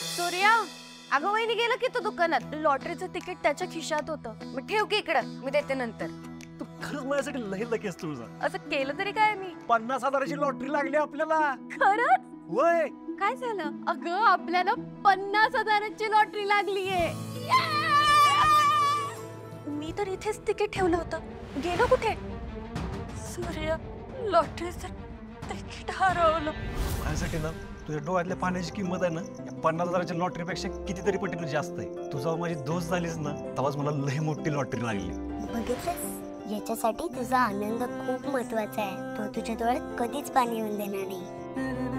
सूर्या, अगं वहिनी गेलं की तू दुकानात. लॉटरीचं तिकीट त्याच्या खिशात होतं. मग ठेव की इकडं, मी देते नंतर. तू खरंच माझ्यासाठी लई लकी आहेस तुझा. असं केलं तरी काय मी. 50,000ची लॉटरी लागली आपल्याला. खरंच? वय काय झालं? अगं आपल्याला 50,000ची लॉटरी लागलीये. मी तर इथेच तिकीट ठेवलं होतं. गेलं कुठे? सूर्या, लॉटरीचं तिकीट हरवलं. माझ्यासाठी ना तुझ्या डोळ्यातल्या पाण्याची किंमत आहे ना या 50,000च्या लॉटरीपेक्षा कितीतरी पटीने जास्त आहे. तू जेव्हा माझी दोस्त झालीस ना तेव्हाच मला लई मोठी लॉटरी लागली. बघितलंस, याच्यासाठी तुझा आनंद खूप महत्वाचा आहे. तो तुझ्या डोळ्यात कधीच पाणी येऊन देणार नाही.